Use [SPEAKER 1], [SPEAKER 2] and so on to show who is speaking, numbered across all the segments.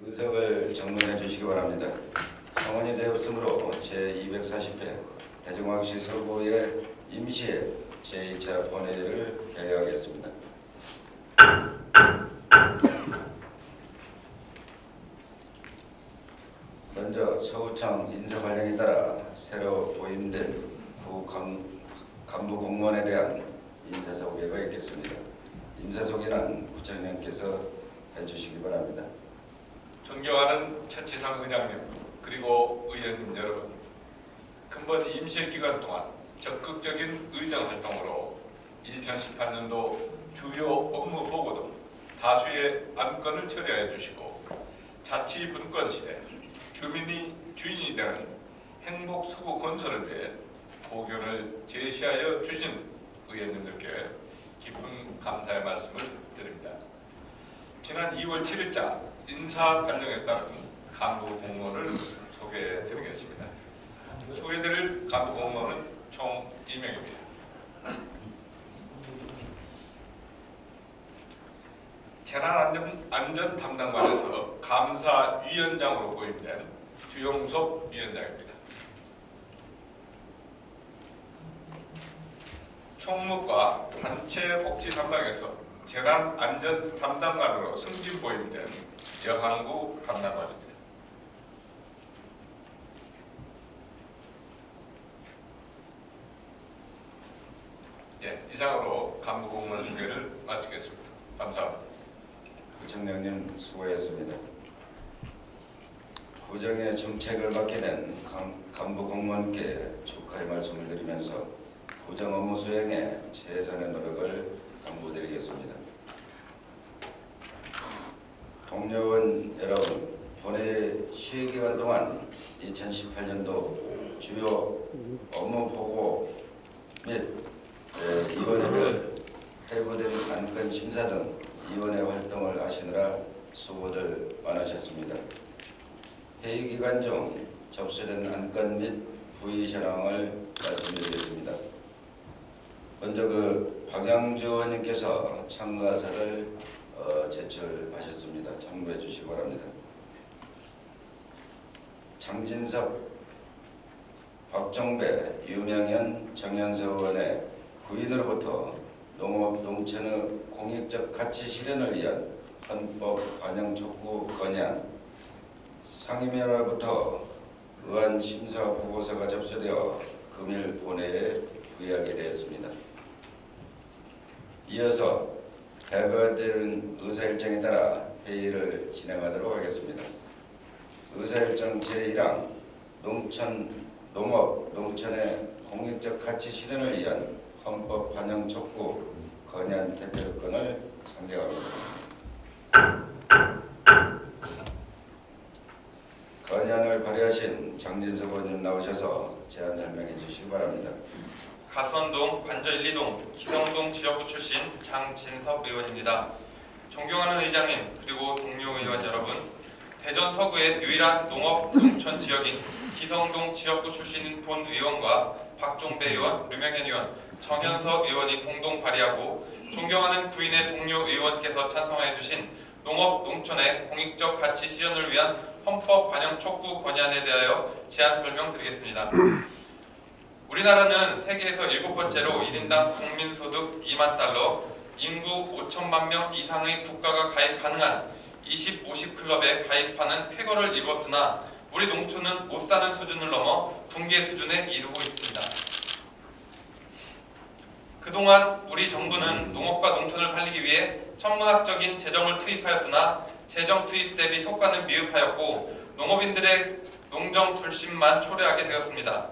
[SPEAKER 1] 의석을 정문해 주시기 바랍니다. 성원이 되었으므로 제240회 대중왕시 서구의 임시회 제2차 본회의를 개회하겠습니다. 먼저 서구청 인사관령에 따라 새로 도임된 구 간부 공무원에 대한 인사소개가 있겠습니다. 인사소개는 부총장님께서 해주시기 바랍니다.
[SPEAKER 2] 존경하는 천치상 의장님 그리고 의원님 여러분, 근본 임시 기간 동안 적극적인 의정 활동으로 2018년도 주요 업무 보고 등 다수의 안건을 처리하여 주시고 자치 분권 시대 주민이 주인이 되는 행복 서구 건설을 위해 고견을 제시하여 주신 의원님들께 깊은 감사의 말씀을 드립니다. 지난 2월 7일자 인사관령에 따른 간부 공무원을 소개해 드리겠습니다. 소개해드릴 간부 공무원은 총 2명입니다. 재난안전 담당관에서 감사위원장으로 고임된 주용섭 위원장입니다. 총무과 단체복지 담당에서 재난안전 담당관으로 승진 보임된 여항구 담당관입니다. 이상으로 간부 공무원 소개를 마치겠습니다. 감사합니다.
[SPEAKER 1] 부총장님 수고하셨습니다. 구정의 중책을 맡게 된 간부 공무원께 축하의 말씀을 드리면서 구정 업무 수행에 최선의 노력을 당부드리겠습니다. 동료원 여러분, 본회의 시기간 동안 2018년도 주요 업무 보고 및 위원회별 회부된 안건 심사 등 위원회 활동을 하시느라 수고들 많으셨습니다. 회의 기간 중 접수된 안건 및 부의 현황을 말씀드리겠습니다. 먼저 박양주 의원님께서 참가서를 제출하셨습니다. 참고해 주시기 바랍니다. 장진섭, 박종배, 유명현, 정현석 의원의 구인으로부터 농업 농촌의 공익적 가치 실현을 위한 헌법 반영 촉구 건의안, 상임위원회로부터 의안 심사 보고서가 접수되어 금일 본회의에 부의하게 되었습니다. 이어서 배부된 의사일정에 따라 회의를 진행하도록 하겠습니다. 의사일정 제1항 농업 농촌의 공익적 가치 실현을 위한 헌법 반영 촉구 건의안 태태건을 상정합니다. 건의안을 발의하신 장진섭 의원님 나오셔서 제안 설명해 주시기 바랍니다.
[SPEAKER 3] 가선동, 관저 1, 2동, 기성동 지역구 출신 장진섭 의원입니다. 존경하는 의장님 그리고 동료 의원 여러분, 대전 서구의 유일한 농업 농촌 지역인 기성동 지역구 출신인 본 의원과 박종배 의원, 류명현 의원, 정현석 의원이 공동 발의하고 존경하는 구인의 동료 의원께서 찬성해 주신 농업 농촌의 공익적 가치 실현을 위한 헌법 반영 촉구 건의안에 대하여 제안 설명드리겠습니다. 우리나라는 세계에서 7번째로 1인당 국민소득 2만 달러, 인구 5천만 명 이상의 국가가 가입 가능한 20, 50클럽에 가입하는 쾌거를 이루었으나 우리 농촌은 못 사는 수준을 넘어 붕괴 수준에 이르고 있습니다. 그동안 우리 정부는 농업과 농촌을 살리기 위해 천문학적인 재정을 투입하였으나 재정 투입 대비 효과는 미흡하였고 농업인들의 농정 불신만 초래하게 되었습니다.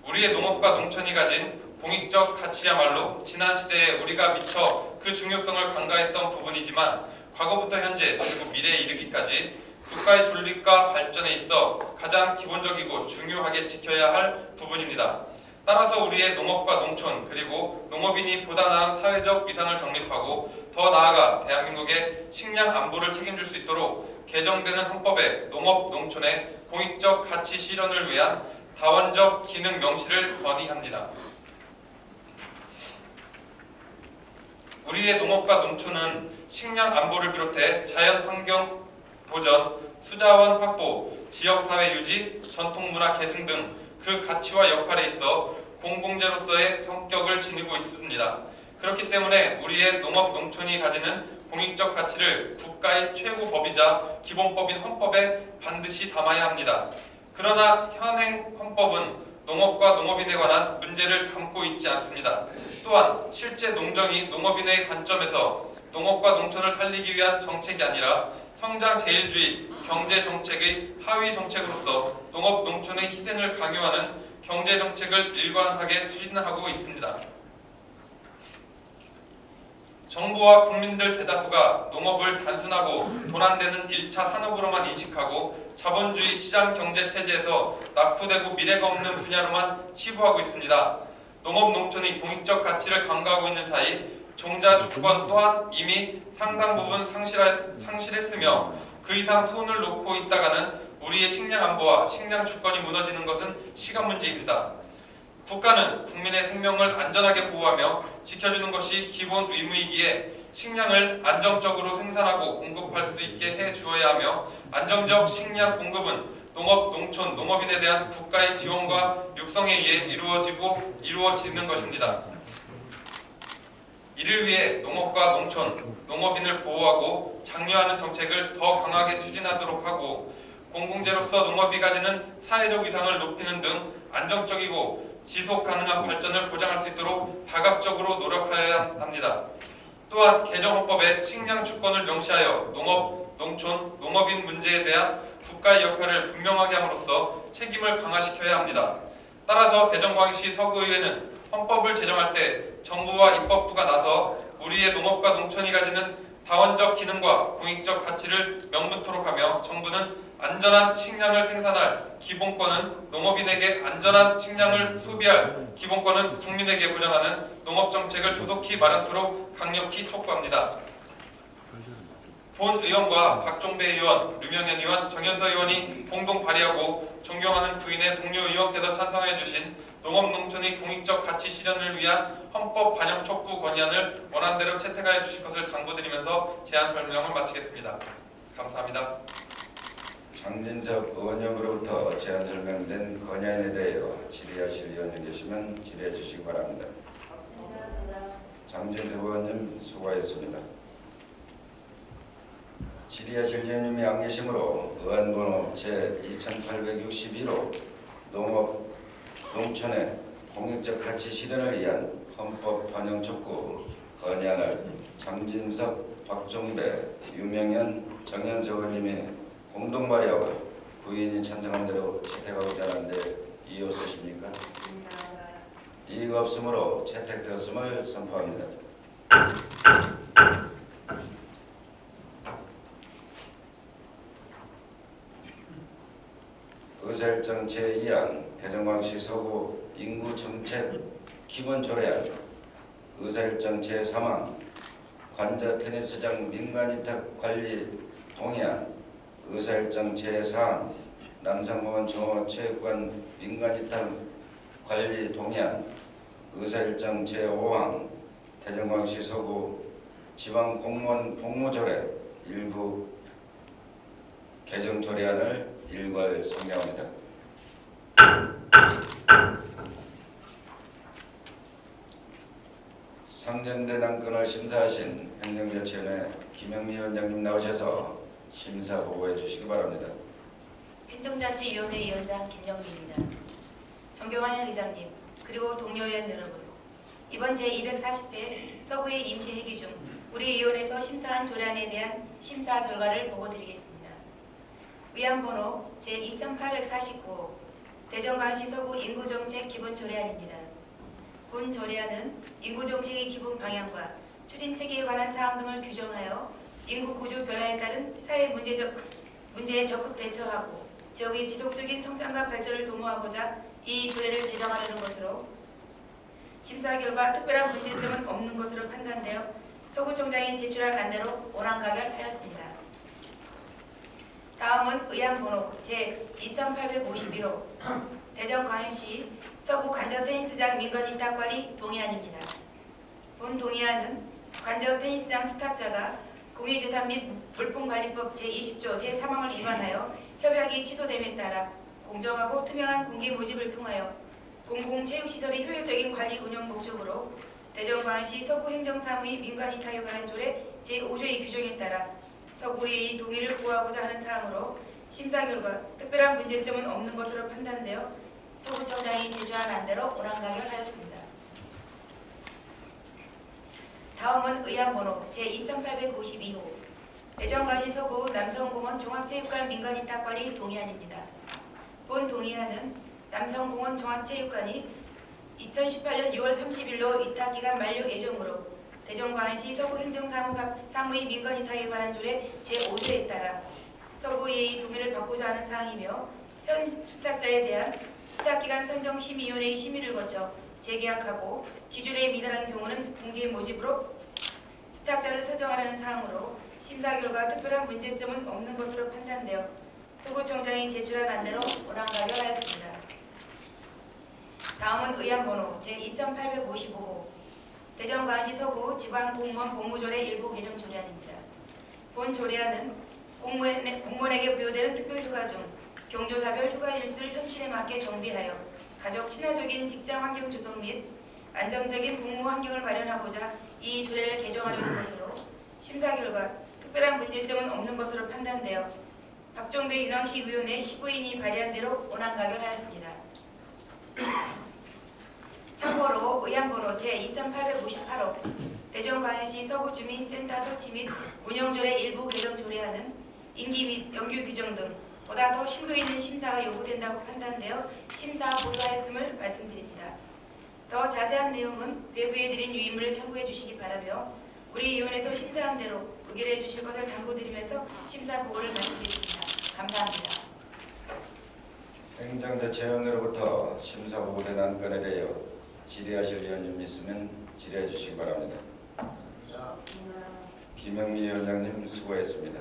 [SPEAKER 3] 우리의 농업과 농촌이 가진 공익적 가치야말로 지난 시대에 우리가 미처 그 중요성을 간과했던 부분이지만 과거부터 현재 그리고 미래에 이르기까지 국가의 존립과 발전에 있어 가장 기본적이고 중요하게 지켜야 할 부분입니다. 따라서 우리의 농업과 농촌 그리고 농업인이 보다 나은 사회적 위상을 정립하고 더 나아가 대한민국의 식량 안보를 책임질 수 있도록 개정되는 헌법에 농업 농촌의 공익적 가치 실현을 위한 다원적 기능 명시를 건의합니다. 우리의 농업과 농촌은 식량 안보를 비롯해 자연 환경 보전, 수자원 확보, 지역사회 유지, 전통문화 계승 등 그 가치와 역할에 있어 공공재로서의 성격을 지니고 있습니다. 그렇기 때문에 우리의 농업 농촌이 가지는 공익적 가치를 국가의 최고 법이자 기본법인 헌법에 반드시 담아야 합니다. 그러나 현행 헌법은 농업과 농업인에 관한 문제를 담고 있지 않습니다. 또한 실제 농정이 농업인의 관점에서 농업과 농촌을 살리기 위한 정책이 아니라 성장 제일주의 경제 정책의 하위 정책으로서 농업 농촌의 희생을 강요하는 경제 정책을 일관하게 추진하고 있습니다. 정부와 국민들 대다수가 농업을 단순하고 돈 안 되는 1차 산업으로만 인식하고 자본주의 시장 경제 체제에서 낙후되고 미래가 없는 분야로만 치부하고 있습니다. 농업 농촌이 공익적 가치를 강조하고 있는 사이 종자 주권 또한 이미 상당 부분 상실했으며 그 이상 손을 놓고 있다가는 우리의 식량 안보와 식량 주권이 무너지는 것은 시간 문제입니다. 국가는 국민의 생명을 안전하게 보호하며 지켜주는 것이 기본 의무이기에 식량을 안정적으로 생산하고 공급할 수 있게 해 주어야 하며 안정적 식량 공급은 농업, 농촌, 농업인에 대한 국가의 지원과 육성에 의해 이루어지는 것입니다. 이를 위해 농업과 농촌, 농업인을 보호하고 장려하는 정책을 더 강하게 추진하도록 하고 공공재로서 농업이 가지는 사회적 위상을 높이는 등 안정적이고 지속 가능한 발전을 보장할 수 있도록 다각적으로 노력해야 합니다. 또한 개정헌법에 식량 주권을 명시하여 농업, 농촌, 농업인 문제에 대한 국가의 역할을 분명하게 함으로써 책임을 강화시켜야 합니다. 따라서 대전광역시 서구의회는 헌법을 제정할 때 정부와 입법부가 나서 우리의 농업과 농촌이 가지는 다원적 기능과 공익적 가치를 명분토록 하며 정부는 안전한 식량을 생산할 기본권은 농업인에게 안전한 식량을 소비할 기본권은 국민에게 보장하는 농업정책을 조속히 마련토록 강력히 촉구합니다. 본 의원과 박종배 의원, 류명현 의원, 정현서 의원이 공동 발의하고 존경하는 부인의 동료 의원께서 찬성해 주신 농업농촌의 공익적 가치 실현을 위한 헌법 반영 촉구 건의안을 원안대로 채택하여 주실 것을 당부드리면서 제안 설명을 마치겠습니다. 감사합니다.
[SPEAKER 1] 장진석 의원님으로부터 제안 설명된 건의안에 대하여 질의하실 의원님 계시면 질의해 주시기 바랍니다. 장진석 의원님 수고하셨습니다. 질의하실 의원님이 안 계시므로 의안번호 제2861호 농업 농촌의 공익적 가치 실현을 위한 헌법 반영 촉구 건의안을 장진석, 박종배, 유명현, 정현서 의원님이 공동 발의하고 부인이 찬성한 대로 채택하고자 하는데 이의 없으십니까? 이의가 없으므로 채택되었음을 선포합니다. 의사일정 제2항 대전광역시 서구 인구정책 기본조례안 의사일정 제3항 관저 테니스장 민간위탁 관리 동의안 의사일정 제4항 남산공원 종합체육관 민간위탁 관리 동의안 의사일정 제5항 대전광역시 서구 지방공무원 복무조례 일부 개정조례안을 일괄 상정합니다. 상정된 안건을 심사하신 행정자치위원회 김영미 위원장님 나오셔서 심사 보고해 주시기 바랍니다.
[SPEAKER 4] 행정자치위원회 위원장 김영미입니다. 존경하는 의장님 그리고 동료 의원 여러분, 이번 제240회 서구의 임시회기 중 우리 위원회에서 심사한 조례안에 대한 심사 결과를 보고드리겠습니다. 위안번호 제2849호 대전광역시 서구 인구정책 기본조례안입니다. 본 조례안은 인구정책의 기본 방향과 추진체계에 관한 사항 등을 규정하여 인구 구조 변화에 따른 사회 문제에 적극 대처하고 지역의 지속적인 성장과 발전을 도모하고자 이 조례를 제정하려는 것으로 심사 결과 특별한 문제점은 없는 것으로 판단되어 서구청장이 제출한 안대로 원안 가결하였습니다. 다음은 의안번호 제2851호 대전광역시 서구 관저 테니스장 민간위탁관리 동의안입니다. 본 동의안은 관저 테니스장 수탁자가 공유재산 및 물품관리법 제20조 제3항을 위반하여 협약이 취소됨에 따라 공정하고 투명한 공개 모집을 통하여 공공체육시설의 효율적인 관리 운영 목적으로 대전광역시 서구행정사무의 민간이타에 관한 조례 제5조의 규정에 따라 서구의 동의를 구하고자 하는 사항으로 심사 결과 특별한 문제점은 없는 것으로 판단되어 서구청장이 제출한 안대로 온항가결하였습니다. 다음은 의안번호 제2852호 대전광역시 서구 남성공원 종합체육관 민간이탁관리 동의안입니다. 본 동의안은 남성공원 종합체육관이 2018년 6월 30일로 이탁기간 만료 예정으로 대전광역시 서구행정사무의 민간이탁에 관한 조례 제5조에 따라 서구의 동의를 받고자 하는 사항이며 현 수탁자에 대한 수탁기간 선정심의위원회의 심의를 거쳐 재계약하고 기준에 미달한 경우는 공개 모집으로 수탁자를 선정하라는 사항으로 심사 결과 특별한 문제점은 없는 것으로 판단되어 서구청장이 제출한 안대로 온항가결하였습니다. 다음은 의안번호 제2855호 대전광역시 서구 지방공무원 복무조례 일부 개정 조례안입니다. 본 조례안은 공무원에게 부여되는 특별휴가 중 경조사별 휴가일수를 현실에 맞게 정비하여 가족 친화적인 직장 환경 조성 및 안정적인 복무 환경을 마련하고자 이 조례를 개정하려는 것으로 심사 결과 특별한 문제점은 없는 것으로 판단되어 박종배 윤왕시 의원회 19인이 발의한 대로 온항가결하였습니다. 참고로 의안번호 제2858호 대전광역시 서구주민센터 설치 및 운영조례 일부 개정 조례안은 임기 및 영유 규정 등 보다 더 심도 있는 심사가 요구된다고 판단되어 심사 보류하였음을 말씀드립니다. 더 자세한 내용은 외부에 드린 유인물을 참고해 주시기 바라며 우리 위원회에서 심사한 대로 의결해 주실 것을 당부드리면서 심사 보고를 마치겠습니다. 감사합니다.
[SPEAKER 1] 행정대체위원회로부터 심사 보고된 안건에 대하여 질의하실 위원님 있으면 질의해 주시기 바랍니다. 김영미 위원장님 수고했습니다.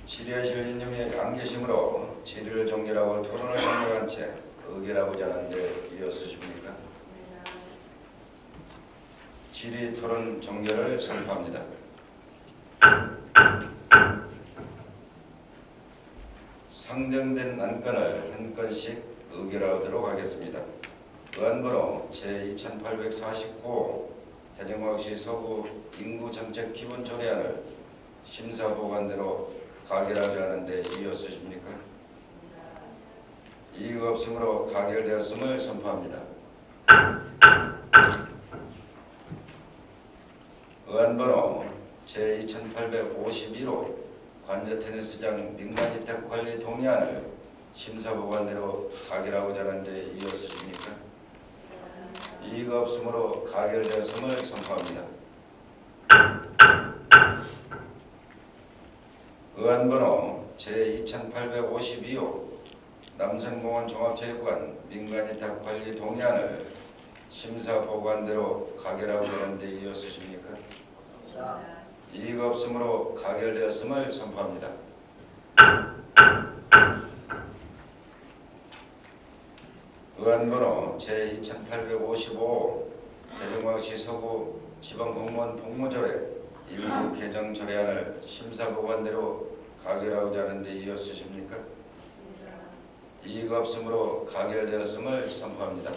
[SPEAKER 1] 질의하실 위원님이 안 계시므로 질의를 종결하고 토론을 종료한 채 의결하고자 하는데 이어쓰십니까? 질의 토론 종결을 선포합니다. 상정된 안건을 한 건씩 의결하도록 하겠습니다. 의안번호 제2849호 대전광역시 서구 인구정책 기본조례안을 심사보관대로 가결하려 하는데 이어쓰십니까? 이의가 없으므로 가결되었음을 선포합니다. 의안번호 제2851호 관저테니스장 민간이탁관리 동의안을 심사보관대로 가결하고자 하는데 이어쓰십니까? 이의가 없으므로 가결되었음을 선포합니다. 의안번호 제2852호 남산공원 종합체육관 민간이탁관리 동의안을 심사보관대로 가결하고자 하는데 이어쓰십니까? 이의가 없으므로 가결되었음을 선포합니다. 의안번호 제2855호 대전광역시 서구 지방공무원 복무조례 일부 개정 조례안을 심사보관대로 가결하고자 하는데 이어쓰십니까? 이의가 없으므로 가결되었음을 선포합니다.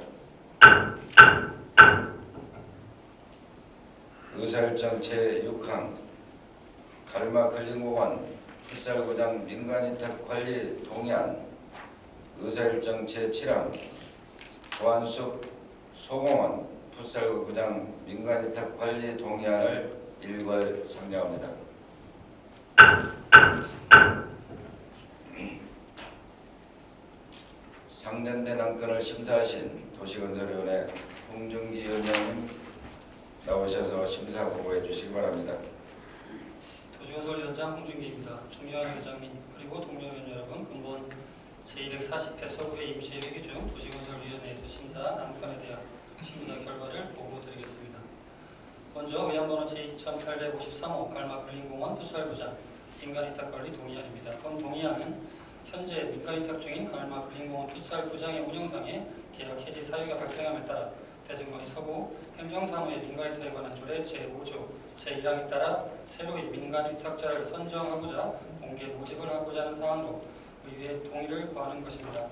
[SPEAKER 1] 의사일정 제6항 갈마클린공원 풋살구장 민간이탁관리 동의안, 의사일정 제7항 보안숲 소공원 풋살구장 민간이탁관리 동의안을 일괄 상정합니다. 상정된 안건을 심사하신 도시건설위원회 홍준기 위원장님 나오셔서 심사 보고해 주시기 바랍니다.
[SPEAKER 5] 도시건설위원장 홍준기입니다. 존경하는 회장님 그리고 동료위원 여러분, 근본 제240회 서구회 임시회의 중 도시건설위원회에서 심사한 안건에 대한 심사 결과를 보고드리겠습니다. 먼저 의안번호 제2853호 갈마클린공원 풋살구장 민간이탁관리 동의안입니다. 본 동의안은 현재 민간이탁 중인 갈마클린공원 풋살구장의 운영상에 계약 해지 사유가 발생함에 따라 대전거리 서구 행정사무의 민간위탁에 관한 조례 제5조 제1항에 따라 새로이 민간위탁자를 선정하고자 공개 모집을 하고자 하는 사항으로 의회의 동의를 구하는 것입니다.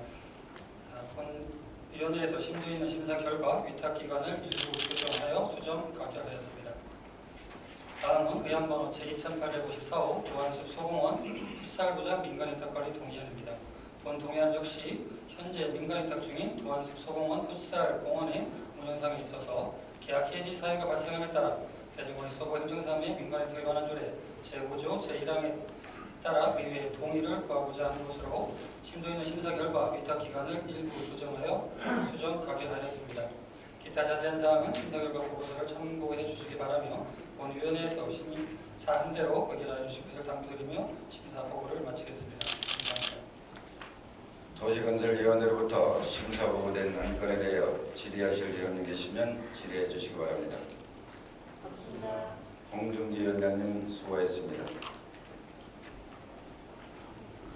[SPEAKER 5] 위원회에서 심도 있는 심사 결과 위탁기관을 일부 조정하여 수정 가결하였습니다. 다음은 의안번호 제2854호 도안숲 소공원 풋살구장 민간위탁관리 동의안입니다. 본 동의안 역시 현재 민간위탁 중인 도안숲 소공원 풋살공원의 운영상에 있어서 계약 해지 사유가 발생함에 따라 대전거리 서구 행정사무의 민간위탁에 관한 조례 제5조 제1항에 따라 의회의 동의를 구하고자 하는 것으로 심도 있는 심사 결과 위탁기관을 일부 조정하여 수정 가결하였습니다. 기타 자세한 사항은 심사 결과 보고서를 참고해 주시기 바라며 본 위원회에서 심사한 대로 의결하여 주실 것을 당부드리며 심사 보고를 마치겠습니다. 감사합니다.
[SPEAKER 1] 도시건설위원회로부터 심사 보고된 안건에 대하여 질의하실 위원님 계시면 질의해 주시기 바랍니다. 홍준기 위원장님 수고하셨습니다.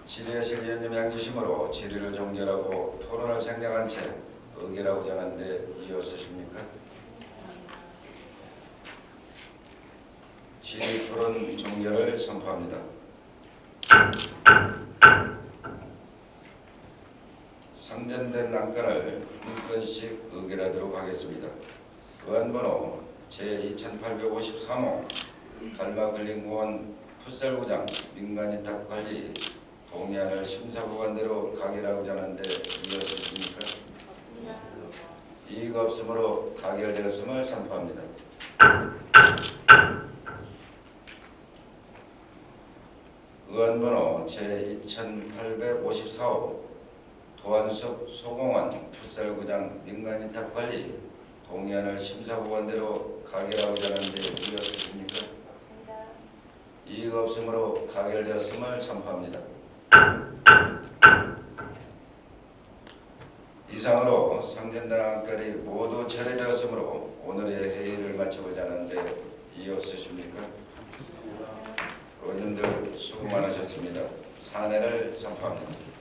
[SPEAKER 1] 질의하실 위원님이 안 계시므로 질의를 종결하고 토론을 생략한 채 의결하고자 하는데 이의 없으십니까? 질의 토론 종결을 선포합니다. 상정된 안건을 한 건씩 의결하도록 하겠습니다. 의안번호 제2853호 달마글린공원 풋살구장 민간위탁관리 동의안을 심사구간대로 가결하고자 하는데 이의 없으십니까? 없습니다. 이의가 없으므로 가결되었음을 선포합니다. 의안번호 제2854호 도안숲 소공원 풋살구장 민간위탁관리 동의안을 심사구간대로 가결하고자 하는데 이의 없으십니까? 없습니다. 이의가 없으므로 가결되었음을 선포합니다. 이상으로 상정된 안건이 모두 처리되었으므로 오늘의 회의를 마치고자 하는데 이의 없으십니까? 의원님들 수고 많으셨습니다. 사내를 선포합니다.